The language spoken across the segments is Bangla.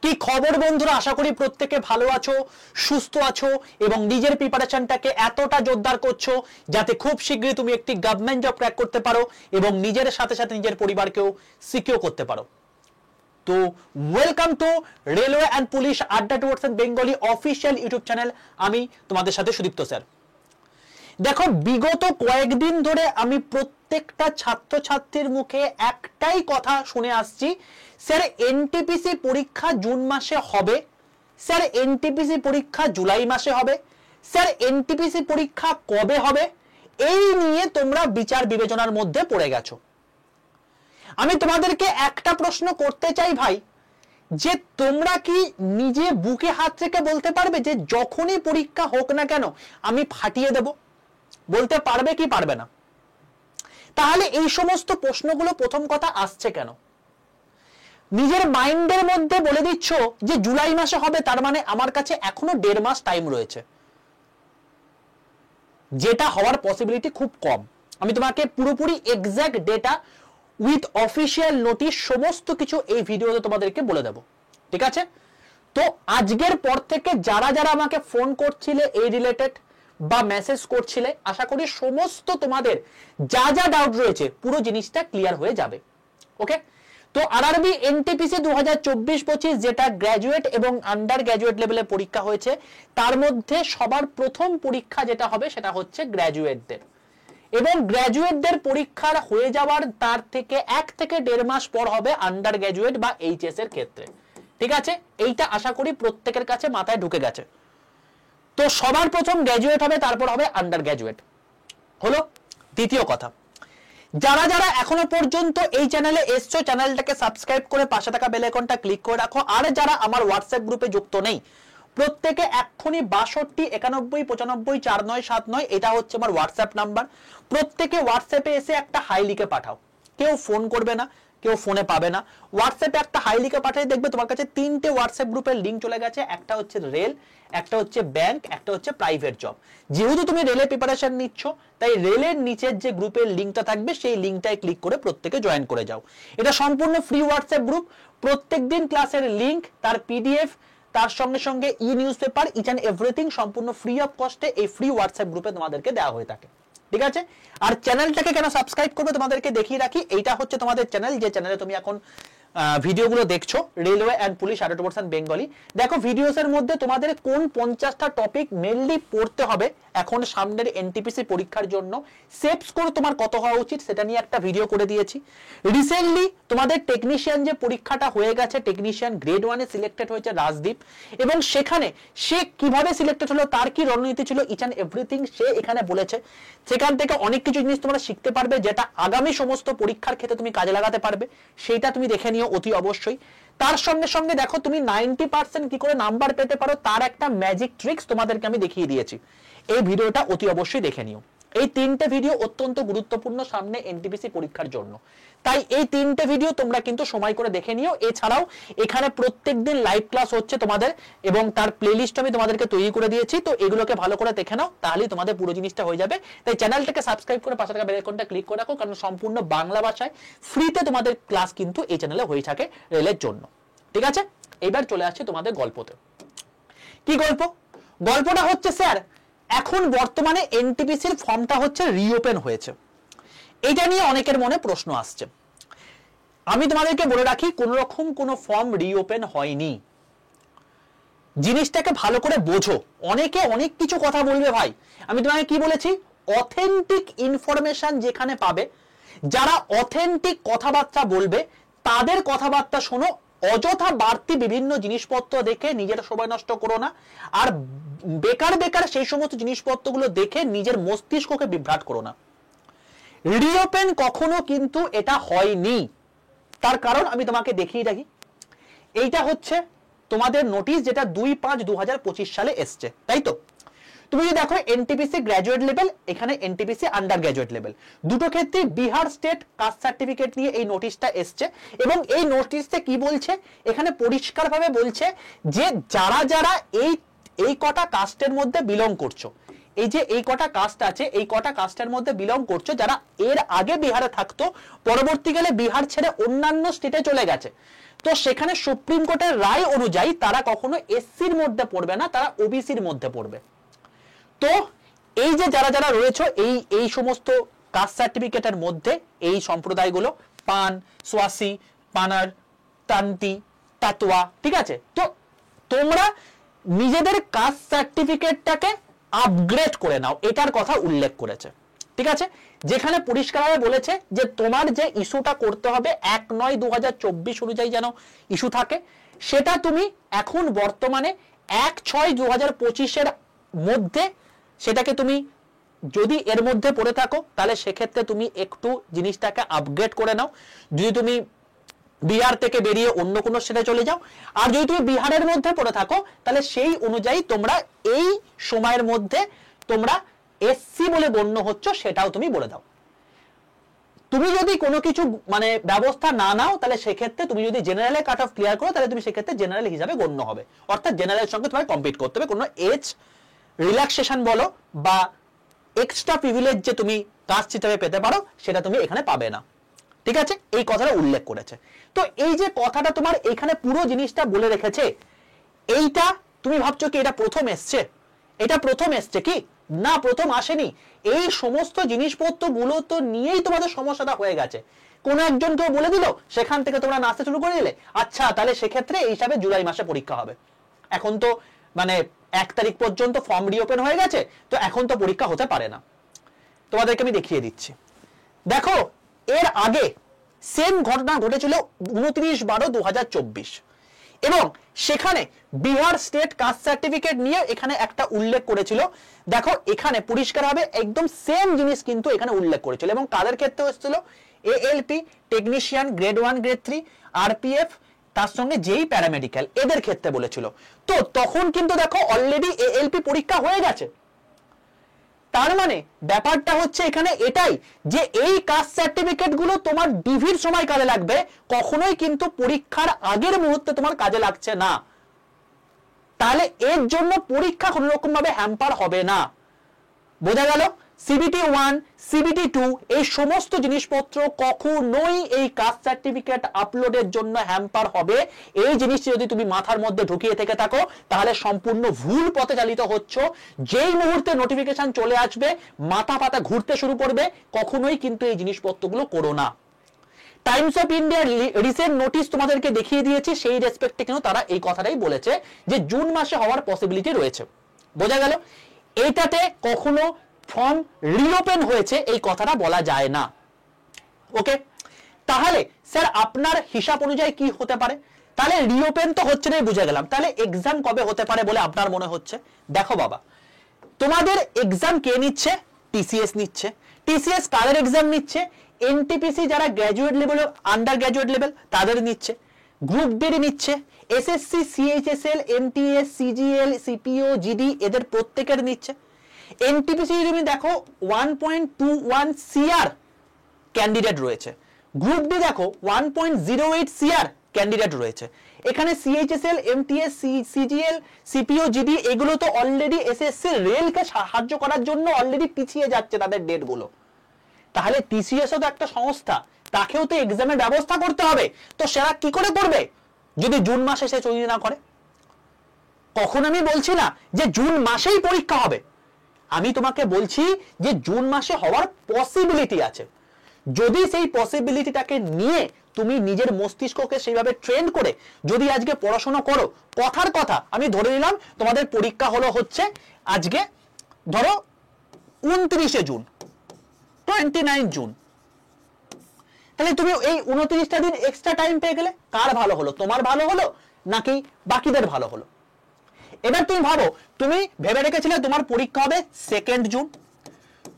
কি খবর বন্ধুরা, আশা করি প্রত্যেকে ভালো আছো, সুস্থ আছো এবং নিজের প্রিপারেশনটাকে এতটা জোরদার করছো যাতে খুব শীঘ্রই তুমি একটি গভর্নমেন্ট জব ক্র্যাক করতে পারো এবং নিজের সাথে সাথে নিজের পরিবারকেও সিকিউর করতে পারো। তো welcome to railway and police adda towards Bengali official YouTube channel. আমি তোমাদের সাথে সুদীপ্ত স্যার। দেখো, বিগত কয়েকদিন ধরে আমি প্রত্যেকটা ছাত্রছাত্রীর মুখে একটাই কথা শুনে আসছি, স্যার এনটিপিসি পরীক্ষা জুন মাসে হবে, স্যার এনটিপিসি পরীক্ষা জুলাই মাসে হবে, স্যার এনটিপিসি পরীক্ষা কবে হবে। এই নিয়ে তোমরা বিচার বিবেচনার মধ্যে পড়ে গেছো। আমি তোমাদেরকে একটা প্রশ্ন করতে চাই ভাই, যে তোমরা কি নিজে বুকে হাত রেখে বলতে পারবে যে যখনই পরীক্ষা হোক না কেন আমি ফাটিয়ে দেব? বলতে পারবে কি পারবে না? তাহলে এই সমস্ত প্রশ্নগুলো প্রথম কথা আসছে কেন? নিজের মাইন্ডের মধ্যে বলে দিচ্ছ যে জুলাই মাসে হবে, তার মানে আমার কাছে এখনো 1.5 মাস টাইম রয়েছে, যেটা হওয়ার পসিবিলিটি খুব কম। আমি তোমাকে পুরোপুরি exact data with official notice সমস্ত কিছু এই ভিডিওতে তোমাদেরকে বলে দেব, ঠিক আছে? তো আজকের পর থেকে যারা যারা আমাকে ফোন করছিলে এই রিলেটেড বা মেসেজ করছিলে, আশা করি সমস্ত তোমাদের যা যা ডাউট রয়েছে পুরো জিনিসটা ক্লিয়ার হয়ে যাবে। ওকে, তো আরআরবি এনটিপিসি 2024-25 যেটা গ্র্যাজুয়েট এবং আন্ডার গ্র্যাজুয়েট লেভেলে পরীক্ষা হয়েছে, তার মধ্যে সবার প্রথম পরীক্ষা যেটা হবে সেটা হচ্ছে গ্র্যাজুয়েটদের, এবং গ্র্যাজুয়েটদের পরীক্ষার হয়ে যাওয়ার তার থেকে 1 থেকে 1.5 মাস পর হবে আন্ডার গ্র্যাজুয়েট বা এইচএস এর ক্ষেত্রে, ঠিক আছে? এইটা আশা করি প্রত্যেকের কাছে মাথায় ঢুকে গেছে। তো সবার প্রথম গ্র্যাজুয়েট হবে, তারপর হবে আন্ডার গ্র্যাজুয়েট। হলো দ্বিতীয় কথা, যারা যারা এখনো পর্যন্ত এই চ্যানেলে এসছো, চ্যানেলটাকে সাবস্ক্রাইব করে পাশে থাকা বেল আইকনটা ক্লিক করে রাখো। আর যারা আমার হোয়াটসঅ্যাপ গ্রুপে যুক্ত নেই, প্রত্যেকে এক্ষুনি 62 91 95 4979 এটা হচ্ছে আমার হোয়াটসঅ্যাপ নাম্বার। প্রত্যেকে হোয়াটসঅ্যাপে এসে একটা হাই লিখে পাঠাও। কেউ ফোন করবে না, কেউ ফোনে পাবে না। হোয়াটসঅ্যাপে একটা হাই লিখে পাঠিয়ে দেখবে তোমার কাছে 3টে হোয়াটসঅ্যাপ গ্রুপের লিঙ্ক চলে গেছে। একটা হচ্ছে রেল, একটা হচ্ছে ব্যাংক, একটা হচ্ছে প্রাইভেট জব। যেহেতু তুমি রেলে প্রিপারেশন নিচ্ছ, তাই রেলের নিচের যে গ্রুপের লিঙ্কটা থাকবে সেই লিঙ্কটায় ক্লিক করে প্রত্যেকে জয়েন করে যাও। এটা সম্পূর্ণ ফ্রি হোয়াটসঅ্যাপ গ্রুপ। প্রত্যেকদিন ক্লাসের লিঙ্ক, তার পিডিএফ, তার সঙ্গে সঙ্গে e newspaper, each and everything সম্পূর্ণ ফ্রি অফ কস্টে এই ফ্রি হোয়াটসঅ্যাপ গ্রুপে তোমাদেরকে দেওয়া হয়ে থাকে, ঠিক আছে? আর চ্যানেলটাকে কেন সাবস্ক্রাইব করবে তোমাদেরকে দেখিয়ে রাখি। এইটা হচ্ছে তোমাদের চ্যানেল, যে চ্যানেলে তুমি এখন ভিডিওগুলো দেখছো, railway and police adda towards Bengali. দেখো, ভিডিওসের মধ্যে তোমাদের কোন 50টা টপিক মেনলি পড়তে হবে এখন সামনের এনটিপিসি পরীক্ষার জন্য, সেফ স্কোর তোমার কত হওয়া উচিত সেটা নিয়ে একটা ভিডিও করে দিয়েছি। রিসেন্টলি তোমাদের টেকনিশিয়ান যে পরীক্ষাটা হয়ে গেছে, টেকনিশিয়ান গ্রেড 1-এ সিলেক্টেড হয়েছে রাজদীপ, এবং সেখানে সে কিভাবে সিলেক্টেড হলো, তার কি রণনীতি ছিল, ইচ অ্যান্ড এভরিথিং সে এখানে বলেছে। সেখান থেকে অনেক কিছু জিনিস তোমরা শিখতে পারবে, যেটা আগামী সমস্ত পরীক্ষার ক্ষেত্রে তুমি কাজে লাগাতে পারবে। সেইটা তুমি দেখে নিও অতি অবশ্যই। তার সঙ্গে সঙ্গে দেখো, তুমি 90% কি করে নাম্বার পেতে পারো তার একটা ম্যাজিক ট্রিক্স তোমাদেরকে আমি দেখিয়ে দিয়েছি। এই ভিডিওটা অতি অবশ্যই দেখে নিও। এই 3টে ভিডিও অত্যন্ত গুরুত্বপূর্ণ সামনে এনটিপিসি পরীক্ষার জন্য, তাই এই 3টে ভিডিও তোমরা কিন্তু সময় করে দেখে নিও। এছাড়াও এখানে প্রত্যেকদিন লাইভ ক্লাস হচ্ছে তোমাদের, এবং তার প্লেলিস্ট আমি তোমাদেরকে তৈরি করে দিয়েছি। তো এগুলোকে ভালো করে দেখে নাও, তাহলেই তোমাদের পুরো জিনিসটা হয়ে যাবে। তাই চ্যানেলটাকে সাবস্ক্রাইব করে পাশে থাকা বেল আইকনটা ক্লিক করে রাখো, কারণ সম্পূর্ণ বাংলা ভাষায় ফ্রিতে তোমাদের ক্লাস কিন্তু এই চ্যানেলে হয়ে থাকে রেলের জন্য, ঠিক আছে? এবার চলে আসছে তোমাদের গল্পতে। কি গল্প? গল্পটা হচ্ছে, স্যার এখন বর্তমানে এনটিপিসির ফর্মটা হচ্ছে রিওপেন হয়েছে। এটা নিয়ে অনেকের মনে প্রশ্ন আসছে। আমি তোমাদেরকে বলে রাখি, কোন রকম কোনো ফর্ম রিওপেন হয়নি। জিনিসটাকে ভালো করে বোঝো। অনেকে অনেক কিছু কথা বলবে ভাই, আমি তোমাকে কি বলেছি, অথেন্টিক ইনফরমেশন যেখানে পাবে, যারা অথেন্টিক কথাবার্তা বলবে তাদের কথাবার্তা শোনো। অযথা বাড়তি বিভিন্ন জিনিসপত্র দেখে নিজের সময় নষ্ট করো না, আর বেকার বেকার সেই সমস্ত জিনিসপত্রগুলো দেখে নিজের মস্তিষ্ককে বিভ্রাট করো না। রিওপেন কখনো কিন্তু এটা হয়নি। তার কারণ আমি তোমাকে দেখিয়ে রাখি। এইটা হচ্ছে তোমাদের নোটিশ, যেটা 2/5/2025 সালে এসছে, তাই তো? তুমি যদি দেখো, এনটিপিসি গ্র্যাজুয়েট লেভেল, এখানে এনটিপিসি আন্ডার গ্র্যাজুয়েট লেভেল, দুটো ক্ষেত্রে বিহার স্টেট কাস্ট সার্টিফিকেট নিয়ে এই নোটিশটা এসছে। এবং এই নোটিশে কি বলছে, এখানে পরিষ্কারভাবে বলছে যে যারা যারা এই কটা কাস্টের মধ্যে বিলং করছো, এই যে এই কটা কাস্ট আছে, এই কটা কাস্টের মধ্যে বিলং করছো যারা এর আগে বিহারে থাকতো, পরবর্তীকালে বিহার ছেড়ে অন্যান্য স্টেটে চলে গেছে, তো সেখানে সুপ্রিম কোর্টের রায় অনুযায়ী তারা কখনো এসসির মধ্যে পড়বে না, তারা ওবিসির মধ্যে পড়বে। তো এই যে যারা যারা রয়েছে এই সমস্ত কাস্ট সার্টিফিকেটের মধ্যে এই সম্প্রদায়গুলো পান, সোয়াসি, পানার, তান্তি, তাতোয়া, ঠিক আছে, তো তোমরা নিজেদের কাস্ট সার্টিফিকেটটাকে আপগ্রেড করে নাও, এটার কথা উল্লেখ করেছে। ঠিক আছে, যেখানে পরিষ্কারভাবে বলেছে যে তোমার যে ইস্যুটা করতে হবে 1/9/2024 অনুযায়ী যেন ইস্যু থাকে, সেটা তুমি এখন বর্তমানে 1/6/2025 মধ্যে সেটাকে তুমি যদি এর মধ্যে পড়ে থাকো তাহলে সেক্ষেত্রে তুমি একটু জিনিসটাকে আপগ্রেড করে নাও। যদি তুমি বিহার থেকে বেরিয়ে অন্য কোনো স্টেটে চলে যাও, আর যদি তুমি বিহারের মধ্যে পড়ে থাকো তাহলে সেই অনুযায়ী তোমরা এই সময়ের মধ্যে তোমরা এসসি বলে গণ্য হচ্ছ সেটাও তুমি বলে দাও। তুমি যদি কোনো কিছু মানে ব্যবস্থা না নাও তাহলে সেক্ষেত্রে তুমি যদি জেনারেলে কাট অফ ক্লিয়ার করো তাহলে তুমি সেক্ষেত্রে জেনারেল হিসাবে গণ্য হবে, অর্থাৎ জেনারেলের সঙ্গে তোমায় কম্পিট করতে হবে, কোনো এজ রিল্যাক্সেশন বলো বা এক্সট্রা প্রিভিলেজ যে তুমি কাস্ট হিসাবে পেতে পারো সেটা তুমি এখানে পাবে না। ঠিক আছে, এই কথাটা উল্লেখ করেছে। তো এই যে কথাটা তোমার এখানে পুরো জিনিসটা বলে রেখেছে, এইটা তুমি ভাবছো কি এটা প্রথম এসছে? এটা প্রথম এসছে কি? না, প্রথম আসেনি। এই সমস্ত জিনিসপত্রগুলো তো নিয়েই তোমাদের সমস্যাটা হয়ে গেছে। কোনো একজন কেউ বলে দিল, সেখান থেকে তোমরা নাচতে শুরু করে দিলে, আচ্ছা তাহলে সেক্ষেত্রে এই হিসাবে জুলাই মাসে পরীক্ষা হবে। এখন তো মানে 1 তারিখ পর্যন্ত ফর্ম রিওপেন হয়ে গেছে, তো এখন তো পরীক্ষা হতে পারে না। তোমাদেরকে আমি দেখিয়ে দিচ্ছি, দেখো এর আগে সেম ঘটনা ঘটেছিল 29/12/2024 এবং সেখানে বিহার স্টেট কাস্ট সার্টিফিকেট নিয়ে এখানে একটা উল্লেখ করেছিল। দেখো এখানে পরিষ্কারভাবে একদম সেম জিনিস কিন্তু এখানে উল্লেখ করেছিল এবং কাদের ক্ষেত্রে হচ্ছিল, ALP technician grade 1 grade 3, RPF, তার সঙ্গে যেই প্যারামেডিক্যাল, এদের ক্ষেত্রে বলেছিল। তো তখন কিন্তু দেখো অলরেডি এএলপি পরীক্ষা হয়ে গেছে। তার মানে ব্যাপারটা হচ্ছে এখানে এটাই যে এই কাস্ট সার্টিফিকেট গুলো তোমার ডিভির সময় কাজে লাগবে, কখনোই কিন্তু পরীক্ষার আগের মুহূর্তে তোমার কাজে লাগছে না। তাহলে এর জন্য পরীক্ষা কোনো রকম ভাবে হ্যাম্পার হবে না। বোঝা গেল? সিবিটি 1, সিবিটি 2 এই সমস্ত জিনিসপত্র কখনোই এই কাস্ট সার্টিফিকেট আপলোডের জন্য হ্যাম্পার হবে। এই জিনিসটি যদি তুমি মাথার মধ্যে ঢুকিয়ে থেকে থাকো তাহলে সম্পূর্ণ ভুল পথে চালিত হচ্ছ। যেই মুহূর্তে নোটিফিকেশন চলে আসবে মাথা পাতা ঘুরতে শুরু করবে, কখনোই কিন্তু এই জিনিসপত্রগুলো করো না। টাইমস অফ ইন্ডিয়ার রিসেন্ট নোটিশ তোমাদেরকে দেখিয়ে দিয়েছি, সেই রেসপেক্টে কিন্তু তারা এই কথাটাই বলেছে যে জুন মাসে হওয়ার পসিবিলিটি রয়েছে। বোঝা গেল? এইটাতে কখনো ফর্ম রিওপেন হয়েছে এই কথাটা বলা যায় না। ওকে, তাহলে স্যার আপনার হিসাব অনুযায়ী কি হতে পারে? তাহলে রিওপেন তো হচ্ছে না, বুঝে গেলাম। তাহলে এক্সাম কবে হতে পারে বলে আপনার মনে হচ্ছে? দেখো বাবা, তোমাদের এক্সাম কে নিচ্ছে? টিসিএস নিচ্ছে। টিসিএস কাদের এক্সাম নিচ্ছে? এনটিপিসি যারা graduate level, undergraduate level তাদের নিচ্ছে। গ্রুপ বি নিচ্ছে। SSC, CHSL, MTS, CGL, CPO, GD এদের প্রত্যেকের নিচ্ছে। এনটিপিসি তুমি দেখো 1.21 সিআর ক্যান্ডিডেট রয়েছে। গ্রুপ ডি দেখো 1.08 সিআর ক্যান্ডিডেট রয়েছে। এখানে CHSL, MTS, CGL, CPO, GD এগুলো তো অলরেডি এসএসসি রেলকে সাহায্য করার জন্য অলরেডি পিছিয়ে যাচ্ছে তাদের ডেটগুলো। তাহলে টিসিএসও তো একটা সংস্থা, তাকেও তো এক্সামের ব্যবস্থা করতে হবে। তো সেরা কি করে করবে যদি জুন মাসে সে তৈরি না করে? কখন আমি বলছি না যে জুন মাসেই পরীক্ষা হবে, আমি তোমাকে বলছি যে জুন মাসে হওয়ার পসিবিলিটি আছে। যদি সেই পসিবিলিটিটাকে নিয়ে তুমি নিজের মস্তিষ্ককে সেইভাবে ট্রেন করে যদি আজকে পড়াশোনা করো, কথার কথা আমি ধরে নিলাম তোমাদের পরীক্ষা হলো হচ্ছে আজকে ধরো 29 জুন, 29 জুন, তাহলে তুমি এই 29টা দিন এক্সট্রা টাইম পেয়ে গেলে কার ভালো হলো? তোমার ভালো হলো নাকি বাকিদের ভালো হলো? এবার তুমি ভাবো, তুমি ভেবে রেখেছিলে তোমার পরীক্ষা হবে 2 জুন,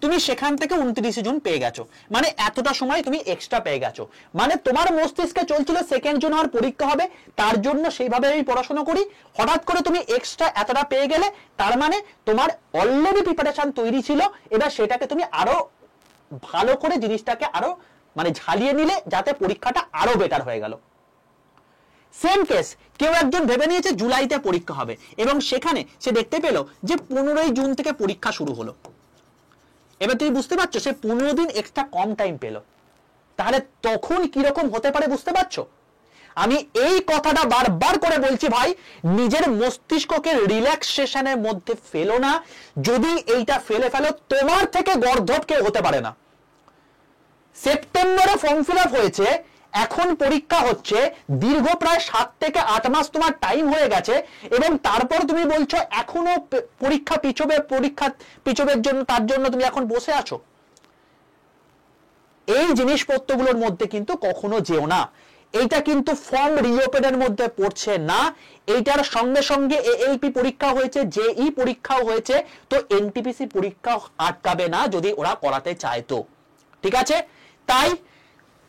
তুমি সেখান থেকে 29 জুন পেয়ে গেছো, মানে এতটা সময় তুমি এক্সট্রা পেয়ে গেছো। মানে তোমার মস্তিষ্কে চলছিল 2 জুন আমার পরীক্ষা হবে, তার জন্য সেইভাবে আমি পড়াশোনা করি। হঠাৎ করে তুমি এক্সট্রা এতটা পেয়ে গেলে, তার মানে তোমার অলরেডি প্রিপারেশন তৈরি ছিল। এবার সেটাকে তুমি আরো ভালো করে জিনিসটাকে আরো মানে ঝালিয়ে নিলে যাতে পরীক্ষাটা আরো বেটার হয়ে গেল। সেম কেস, কেউ একজন ভেবে নিয়েছে জুলাইতে পরীক্ষা হবে এবং সেখানে সে দেখতে পেল যে 15ই জুন থেকে পরীক্ষা শুরু হলো। এবার তুমি বুঝতে পারছো সে 15 দিন এক্সট্রা কম টাইম পেল, তাহলে তখন কিরকম হতে পারে বুঝতে পারছো? আমি এই কথাটা বারবার করে বলছি ভাই, নিজের মস্তিষ্ককে রিল্যাক্সেশনের মধ্যে ফেলো না। যদি এইটা ফেলে ফেলো তোমার থেকে গর্ধব কেউ হতে পারে না। সেপ্টেম্বরে ফর্ম ফিল আপ হয়েছে, এখন পরীক্ষা হচ্ছে, দীর্ঘ প্রায় 7 থেকে 8 মাস তোমার টাইম হয়ে গেছে এবং তারপর তুমি বলছো এখনো পরীক্ষা পিছবের জন্য, তার জন্য তুমি এখন বসে আছো। এই জিনিসপত্রগুলোর মধ্যে কিন্তু কখনো যেও না। এইটা কিন্তু ফর্ম রিওপেনের মধ্যে পড়ছে না। এইটার সঙ্গে সঙ্গে এএলপি পরীক্ষা হয়েছে, জেই পরীক্ষাও হয়েছে, তো এনটিপিসি পরীক্ষা আটকাবে না যদি ওরা করাতে চায় তো। ঠিক আছে, তাই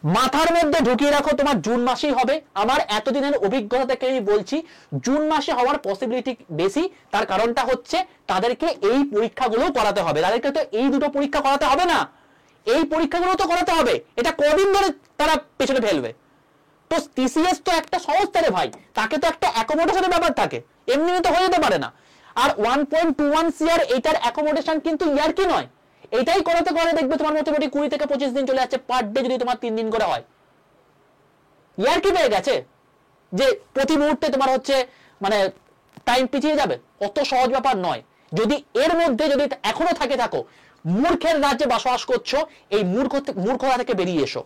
মাথার মধ্যে ঢুকিয়ে রাখো তোমার জুন মাসেই হবে। আমার এতদিনের অভিজ্ঞতা থেকে আমি বলছি জুন মাসে হওয়ার পসিবিলিটি বেশি। তার কারণটা হচ্ছে তাদেরকে এই পরীক্ষাগুলো করাতে হবে, তাদেরকে তো এই দুটো পরীক্ষা করাতে হবে না, এই পরীক্ষাগুলো তো করাতে হবে। এটা কদিন ধরে তারা পেছনে ফেলবে? তো টিসিএস তো একটা সংস্থা রে ভাই, তাকে তো একটা অ্যাকোমোডেশনের ব্যাপার থাকে, এমনি তো হয়ে যেতে পারে না। আর 1.21 সিআর এটার অ্যাকোমোডেশন কিন্তু ইয়ার কি নয়, এটাই করাতে করে দেখবে তোমার মোটামুটি 20 থেকে 25 দিন চলে যাচ্ছে পার ডে, যদি তোমার 3 দিন করে হয়। ইয়ার কি পেয়ে গেছে যে প্রতি মুহূর্তে তোমার হচ্ছে মানে টাইম পিছিয়ে যাবে? অত সহজ ব্যাপার নয়। যদি এর মধ্যে যদি এখনো থাকো মূর্খের রাজ্যে বসবাস করছো, এই মূর্খতা থেকে বেরিয়ে এসো।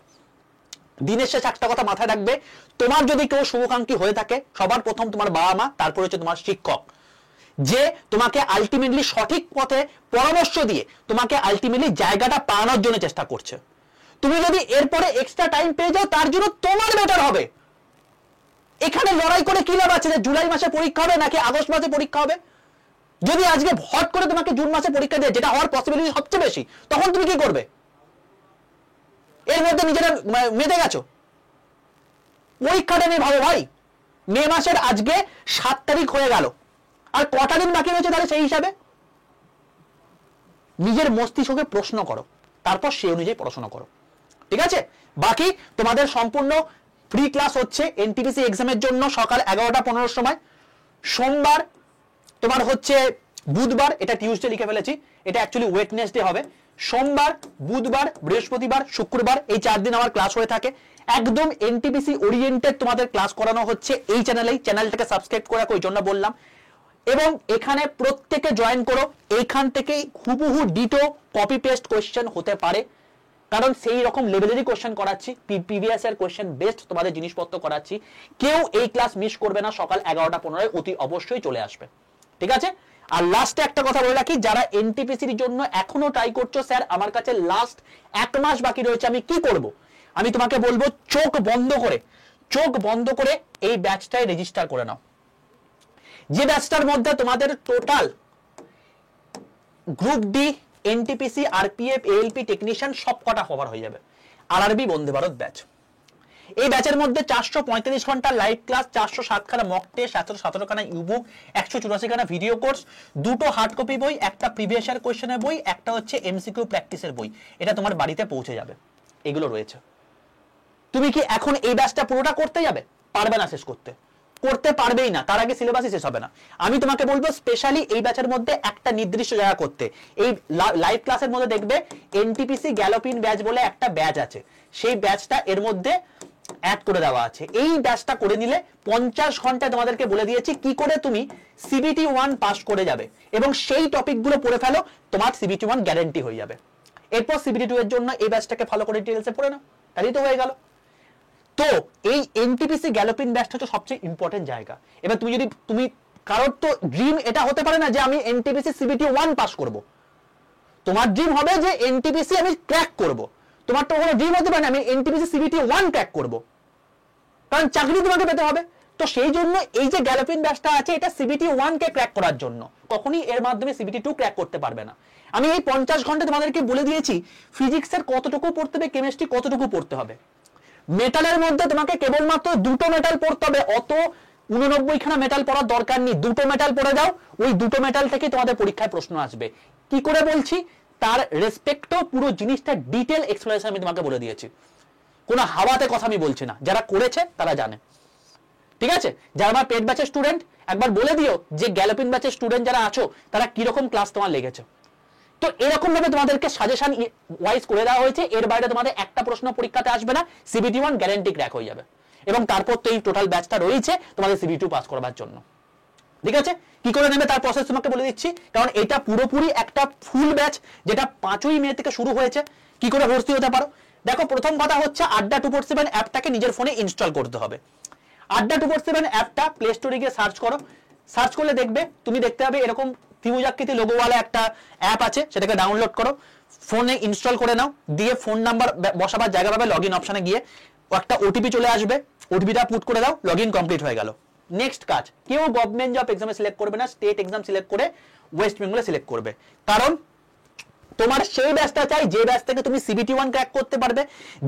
দিনের শেষে একটা কথা মাথায় রাখবে, তোমার যদি কেউ শুভাকাঙ্ক্ষী হয়ে থাকে, সবার প্রথম তোমার বাবা মা, তারপর হচ্ছে তোমার শিক্ষক, যে তোমাকে আলটিমেটলি সঠিক পথে পরামর্শ দিয়ে তোমাকে আলটিমেটলি জায়গাটা পাওয়ানোর জন্য চেষ্টা করছে। তুমি যদি এরপরে এক্সট্রা টাইম পেয়ে যাও তার জন্য তোমার বেটার হবে। এখানে লড়াই করে কি লাভ আছে যে জুলাই মাসে পরীক্ষা হবে নাকি আগস্ট মাসে পরীক্ষা হবে? যদি আজকে হট করে তোমাকে জুন মাসে পরীক্ষা দেয়, যেটা হওয়ার পসিবিলিটি সবচেয়ে বেশি, তখন তুমি কি করবে? এর মধ্যে নিজেরা মেতে গেছো। পরীক্ষাটা নিয়ে ভাবো ভাই, মে মাসের আজকে 7 তারিখ হয়ে গেল, আর কটা দিন বাকি রয়েছে, তাহলে সেই হিসাবে নিজের মস্তিষ্ককে প্রশ্ন করো, তারপর সেই অনুযায়ী পড়াশোনা করো। ঠিক আছে, বাকি তোমাদের সম্পূর্ণ ফ্রি ক্লাস হচ্ছে এনটিপিসি এক্সামের জন্য সকাল 11:15 সময়। সোমবার তোমার হচ্ছে বুধবার, এটা টিউসডে লিখে ফেলেছি, এটা অ্যাকচুয়ালি ওয়েডনেসডে হবে। সোমবার, বুধবার, বৃহস্পতিবার, শুক্রবার, এই 4 দিন আমার ক্লাস হয়ে থাকে। একদম এনটিপিসি ওরিয়েন্টেড তোমাদের ক্লাস করানো হচ্ছে এই চ্যানেলেই। চ্যানেলটাকে সাবস্ক্রাইব করে রাখো, ওই জন্য বললাম। এবং এখানে প্রত্যেকে জয়েন করো, এইখান থেকেই হুবহু ডিটো কপি পেস্ট কোয়েশ্চেন হতে পারে, কারণ সেই রকম লেভেলেরই কোয়েশ্চেন করাচ্ছি, প্রিভিয়াস এর কোয়েশ্চেন বেস্ট তোমাদের জিনিসপত্র করাচ্ছি। কেউ এই ক্লাস মিস করবে না, সকাল 11:15 অতি অবশ্যই চলে আসবে। ঠিক আছে, আর লাস্টে একটা কথা বলে রাখি, যারা এনটিপিসির জন্য এখনো ট্রাই করছো, স্যার আমার কাছে লাস্ট 1 মাস বাকি রয়েছে, আমি কি করব? আমি তোমাকে বলবো চোখ বন্ধ করে এই ব্যাচটায় রেজিস্টার করে নাও। যে ব্যাচটার মধ্যে তোমাদের total group D, NTPC, RPF, ALP, technician সব কটা কভার হয়ে যাবে। RRB Vande Bharat batch. এই ব্যাচের মধ্যে 445 ঘন্টা লাইভ ক্লাস, 407 খানা মক টেস্ট, 717 খানা ইবুক, 184 খানা ভিডিও কোর্স, 2টো হার্ড কপি বই, একটা প্রিভিয়াস ইয়ার কোশ্চেনের বই, একটা হচ্ছে এমসিকিউ প্র্যাকটিসের বই। এটা তোমার বাড়িতে পৌঁছে যাবে। এগুলো রয়েছে। তুমি কি এখন এই ব্যাচটা পুরোটা করতে যাবে? পারবে না শেষ করতে পারবেই না, তার আগে সিলেবাসই শেষ হবে না। আমি তোমাকে বলবো স্পেশালি এই ব্যাচের মধ্যে একটা নির্দিষ্ট জায়গা করতে। এই লাইভ ক্লাসের মধ্যে দেখবে এনটিপিসি গ্যালোপিন ব্যাচ বলে একটা ব্যাচ আছে, সেই ব্যাচটা এর মধ্যে অ্যাড করে দেওয়া আছে। এই ব্যাচটা করে নিলে 50 ঘন্টায় তোমাদেরকে বলে দিয়েছি কি করে তুমি সিবিটি 1 পাস করে যাবে, এবং সেই টপিকগুলো পড়ে ফেলো, তোমার সিবিটি 1 গ্যারান্টি হয়ে যাবে। এরপর সিবিটি 2 এর জন্য এই ব্যাচটাকে ভালো করে ডিটেইলসে পড়ে নাও, তাহলেই তো হয়ে গেল। তো এই এনটিপিসি গ্যালোপিন ব্যাচটা হচ্ছে সবচেয়ে ইম্পর্টেন্ট জায়গা। এবার তুমি কারোর তো ড্রিম এটা হতে পারে না যে আমি এনটিপিসি সিবিটি 1 পাস করব। তোমার ড্রিম হবে যে এনটিপিসি আমি ক্র্যাক করব। তোমার তো কোনো ড্রিম হতে পারে না আমি এনটিপিসি সিবিটি 1 ক্র্যাক করব, কারণ চাকরি তোমাকে পেতে হবে। তো সেই জন্য এই যে গ্যালোপিন ব্যাচটা আছে, এটা সিবিটি 1 কে ক্র্যাক করার জন্য, কখনই এর মাধ্যমে সিবিটি 2 ক্র্যাক করতে পারবে না। আমি এই 50 ঘন্টা তোমাদেরকে বলে দিয়েছি ফিজিক্সের কতটুকু পড়তে হবে, কেমিস্ট্রি কতটুকু পড়তে হবে। মেটালের মধ্যে তোমাকে কেবলমাত্র 2টো মেটাল পড়তে হবে, অত 89 খানা মেটাল পড়ার দরকার নেই। 2টো মেটাল পড়ে যাও, ওই 2টো মেটাল থেকে তোমাদের পরীক্ষায় প্রশ্ন আসবে। কি করে বলছি, তার রেসপেক্টও পুরো জিনিসটা ডিটেল এক্সপ্লেনেশন আমি তোমাকে বলে দিয়েছি। কোনো হাওয়াতে কথা আমি বলছি না, যারা করেছে তারা জানে। ঠিক আছে, যারা আমার পেড ব্যাচের স্টুডেন্ট একবার বলে দিও যে গ্যালোপিন ব্যাচের স্টুডেন্ট যারা আছো তারা কিরকম ক্লাস তোমার লেগেছে। তো এরকম ভাবে তোমাদেরকে সাজেশন ওয়াইজ করে দেওয়া হয়েছে, এর বাইরে তোমাদের একটা প্রশ্ন পরীক্ষাতে আসবে না, সিবিটি 1 গ্যারান্টি ক্র্যাক হয়ে যাবে। এবং তারপর তো এই টোটাল ব্যাচটা রয়েছে তোমাদের সিবিটি 2 পাস করবার জন্য। ঠিক আছে, কি করে নেবে তার প্রসেস তোমাকে বলে দিচ্ছি, কারণ এটা পুরোপুরি একটা ফুল ব্যাচ যেটা 5ই মে থেকে শুরু হয়েছে। কি করে ভর্তি হতে পারো, দেখো প্রথম কথা হচ্ছে আড্ডা 247 অ্যাপটাকে নিজের ফোনে ইনস্টল করতে হবে। আড্ডা 247 অ্যাপটা প্লে স্টোরে গিয়ে সার্চ করো, সার্চ করলে দেখবে তুমি দেখতে পাবে এরকম ত্রিভুজাকৃতি লোগোওয়ালা একটা অ্যাপ আছে, সেটাকে ডাউনলোড করো, ফোনে ইনস্টল করে নাও, দিয়ে ফোন নাম্বার বসাবার জায়গা পাবে, লগইন অপশনে গিয়ে একটা ওটিপি চলে আসবে, ওটিপিটা পুট করে দাও, লগইন কমপ্লিট হয়ে গেল। নেক্সট কাজ, কেউ গভর্নমেন্ট জব এক্সামে সিলেক্ট করবে না, স্টেট এক্সাম সিলেক্ট করে ওয়েস্ট বেঙ্গলে সিলেক্ট করবে, কারণ তোমার সেই ব্যাচটা চাই যে ব্যাচ থেকে তুমি সিবিটি 1 ক্র্যাক করতে পারবে,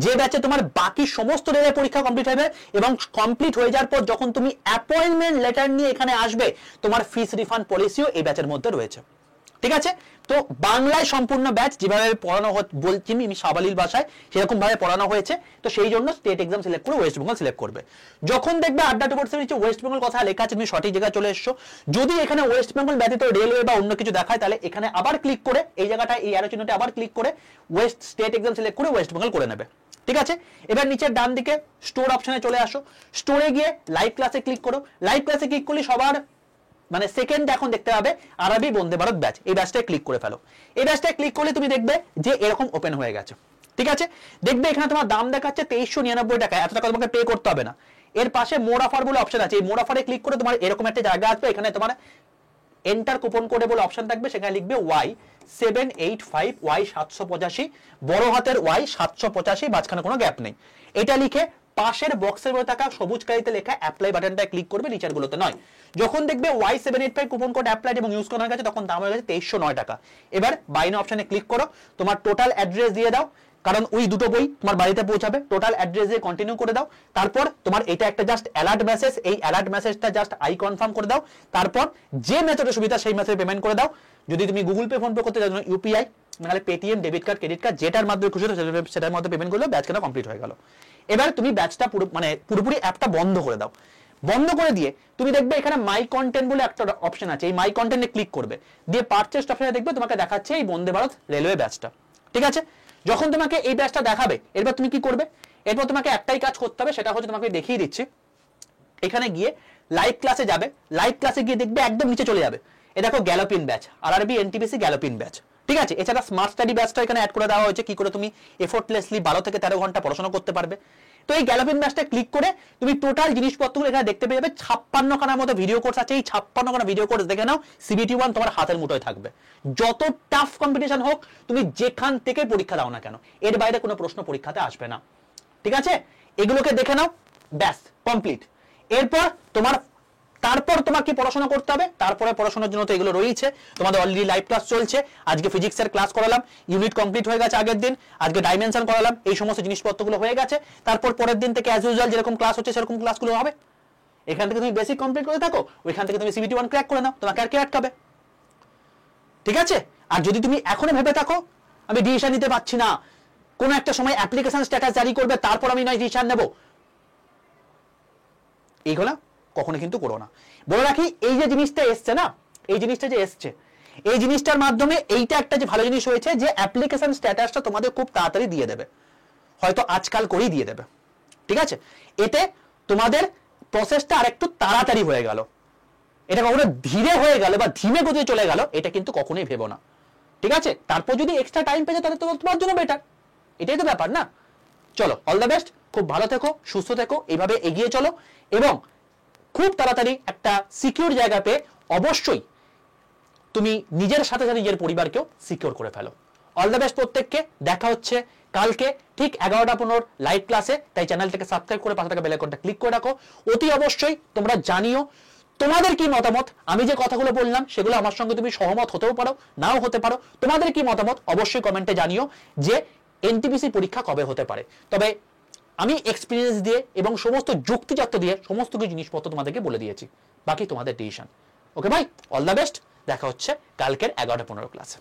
যে ব্যাচে তোমার বাকি সমস্ত রেলের পরীক্ষা কমপ্লিট হবে, এবং কমপ্লিট হয়ে যাওয়ার পর যখন তুমি অ্যাপয়েন্টমেন্ট লেটার নিয়ে এখানে আসবে তোমার ফিস রিফান্ড পলিসিও এই ব্যাচের মধ্যে রয়েছে। ঠিক আছে, তো বাংলায় সম্পূর্ণ ব্যাচ যেভাবে পড়ানো বলছি আমি সাবালিল ভাষায় সেরকম ভাবে পড়ানো হয়েছে, তো সেই জন্য স্টেট এক্সাম সিলেক্ট করে ওয়েস্ট বেঙ্গল সিলেক্ট করবে। যখন দেখবে আড্ডা 247 ওয়েস্ট বেঙ্গল কথা লেখা আছে, তুমি সঠিক জায়গায় চলে এসছো। যদি এখানে ওয়েস্ট বেঙ্গল ব্যতীত রেলওয়ে বা অন্য কিছু দেখায় তাহলে এখানে আবার ক্লিক করে এই জায়গাটায় এই অ্যারো চিহ্নটা আবার ক্লিক করে ওয়েস্ট স্টেট এক্সাম সিলেক্ট করে ওয়েস্ট বেঙ্গল করে নেবে। ঠিক আছে, এবার নিচের ডান দিকে স্টোর অপশনে চলে আসো, স্টোরে গিয়ে লাইভ ক্লাসে ক্লিক করো, লাইভ ক্লাসে ক্লিক করলে সবার মানে সেকেন্ড এখন দেখতে পাবে আরবি বন্দে ভারত ব্যাচ, এই ব্যাচটায় ক্লিক করে ফেলো। এই ব্যাচটায় ক্লিক করলে তুমি দেখবে যে এরকম ওপেন হয়ে গেছে। ঠিক আছে, দেখবে এখানে তোমার দাম দেখাচ্ছে 2399 টাকা, এত টাকা তোমাকে পে করতে হবে না। এর পাশে মোর অফার বলে অপশন আছে, এই মোর অফারে ক্লিক করে তোমার এরকম একটা জায়গা আসবে, এখানে তোমার এন্টার কুপন কোডে বলে অপশন থাকবে, সেখানে লিখবে Y785 Y785, বড় হাতের Y785, মাঝখানে কোনো গ্যাপ নেই। এটা লিখে পাশের বক্সের মধ্যে থাকা সবুজ কালিতে লেখা অ্যাপ্লাই বাটনটায় ক্লিক করবে, নিচের গুলোতে নয়। যখন দেখবে Y785 কুপন কোড অ্যাপ্লাইড এবং ইউজ করা হয়ে গেছে তখন দাম হয়ে গেছে 2309 টাকা। এবার বাই নাও অপশনে ক্লিক করো, তোমার টোটাল অ্যাড্রেস দিয়ে দাও, কারণ ওই দুটো বই তোমার বাড়িতে পৌঁছাবে, টোটাল অ্যাড্রেস দিয়ে কন্টিনিউ করে দাও। তারপর তোমার এটা একটা জাস্ট অ্যালার্ট মেসেজ, এই অ্যালার্ট মেসেজটা জাস্ট আই কনফার্ম করে দাও। তারপর যে মেথডে সুবিধা সেই মেথডে পেমেন্ট করে দাও। যদি তুমি গুগল পে ফোন পে করতে চাও, ইউপিআই মানে Paytm debit card credit card যেটার মাধ্যমে খুশি সেটার মধ্যে পেমেন্ট করলে ব্যাচ কেনা কমপ্লিট হয়ে গেল। এবার তুমি ব্যাচটা পুরোপুরি অ্যাপটা বন্ধ করে দাও। বন্ধ করে দিয়ে তুমি দেখবে এখানে মাই কন্টেন্ট বলে একটা অপশন আছে, এই মাই কন্টেন্টে ক্লিক করবে, দিয়ে পারচেজ অপশনে দেখবে তোমাকে দেখাচ্ছে এই বন্দে ভারত রেলওয়ে ব্যাচটা। ঠিক আছে, যখন তোমাকে এই ব্যাচটা দেখাবে এরপর তুমি কি করবে, এরপর তোমাকে একটাই কাজ করতে হবে, সেটা হচ্ছে তোমাকে দেখিয়ে দিচ্ছি, এখানে গিয়ে লাইভ ক্লাসে যাবে, লাইভ ক্লাসে গিয়ে দেখবে একদম নিচে চলে যাবে, এ দেখো galloping batch, RRB NTPC galloping batch. ঠিক আছে, এছাড়া স্মার্ট স্টাডি ব্যাচটা এখানে অ্যাড করে দেওয়া হয়েছে, কি করে তুমি এফোর্টলেসলি 12 থেকে 13 ঘন্টা পড়াশোনা করতে পারবে। তো এই গ্যালোপিন ব্যাচটা ক্লিক করে তুমি টোটাল জিনিসপত্রগুলো এখানে দেখতে পেয়ে যাবে। 56 খানার মতো ভিডিও কোর্স আছে, এই 56 খানা ভিডিও কোর্স দেখে নাও, সিবিটি 1 তোমার হাতের মুঠোয় থাকবে। যত টাফ কম্পিটিশন হোক, তুমি যেখান থেকে পরীক্ষা দাও না কেন, এর বাইরে কোনো প্রশ্ন পরীক্ষাতে আসবে না। ঠিক আছে, এগুলোকে দেখে নাও, ব্যাস কমপ্লিট। এরপর তারপর তোমার কি পড়াশোনা করতে হবে, তারপরে পড়াশোনার জন্য তো এগুলো রয়েছে, তোমাদের অলরেডি লাইভ ক্লাস চলছে, আজকে ফিজিক্সের ক্লাস করালাম, ইউনিট কমপ্লিট হয়ে গেছে আগের দিন, আজকে ডাইমেনশন করালাম, এই সমস্ত জিনিসপত্রগুলো হয়ে গেছে। তারপর পরের দিন থেকে অ্যাজ ইউজুয়াল যেরকম ক্লাস হচ্ছে সেরকম ক্লাসগুলো হবে। এখান থেকে তুমি বেসিক কমপ্লিট করে থাকো, ওইখান থেকে তুমি সিবিটি 1 ক্র্যাক করে নাও, তোমাকে আর কে আটকাবে। ঠিক আছে, আর যদি তুমি এখনো ভেবে থাকো আমি ডিসিশন নিতে পারছি না, কোনো একটা সময় অ্যাপ্লিকেশন স্ট্যাটাস জারি করবে তারপর আমি নয় ডিসিশন নেব, এইগুলা কখনো কিন্তু করো না। বলে রাখি, এই যে জিনিসটা এসছে না, এই জিনিসটা যে এসছে, এই জিনিসটার মাধ্যমে এইটা একটা যে ভালো জিনিস হয়েছে যে অ্যাপ্লিকেশন স্ট্যাটাসটা তোমাদের খুব তাড়াতাড়ি দিয়ে দেবে, হয়তো আজকাল করেই দিয়ে দেবে। ঠিক আছে, এতে তোমাদের প্রসেসটা আরেকটু তাড়াতাড়ি হয়ে গেল। এটা কখনো ধীরে হয়ে গেল বা ধীমে গতিতে চলে গেল, এটা কিন্তু কখনোই ভেবো না। ঠিক আছে, তারপর যদি এক্সট্রা টাইম পেয়ে যায় তাহলে তো তোমার জন্য বেটার, এটাই তো ব্যাপার না। চলো, অল দ্য বেস্ট, খুব ভালো থেকো, সুস্থ থেকো, এইভাবে এগিয়ে চলো এবং খুব তাড়াতাড়ি একটা সিকিউর জায়গা পেয়ে অবশ্যই তুমি নিজের সাথে সাথে নিজের পরিবারকেও সিকিউর করে ফেলো। অল দ্য বেস্ট প্রত্যেককে, দেখা হচ্ছে কালকে ঠিক 11:15 লাইভ ক্লাসে, তাই চ্যানেলটাকে সাবস্ক্রাইব করে পাশে থাকা বেল আইকনটা ক্লিক করে রাখো। অতি অবশ্যই তোমরা জানিও তোমাদের কি মতামত, আমি যে কথাগুলো বললাম সেগুলো আমার সঙ্গে তুমি সহমত হতেও পারো, নাও হতে পারো, তোমাদের কি মতামত অবশ্যই কমেন্টে জানিও যে এনটিপিসি পরীক্ষা কবে হতে পারে। তবে আমি এক্সপিরিয়েন্স দিয়ে এবং সমস্ত যুক্তিযুক্ত দিয়ে সমস্ত কিছু জিনিসপত্র তোমাদেরকে বলে দিয়েছি, বাকি তোমাদের ডিসিশন। ওকে ভাই, অল দ্য বেস্ট, দেখা হচ্ছে কালকের 11:15 ক্লাসে।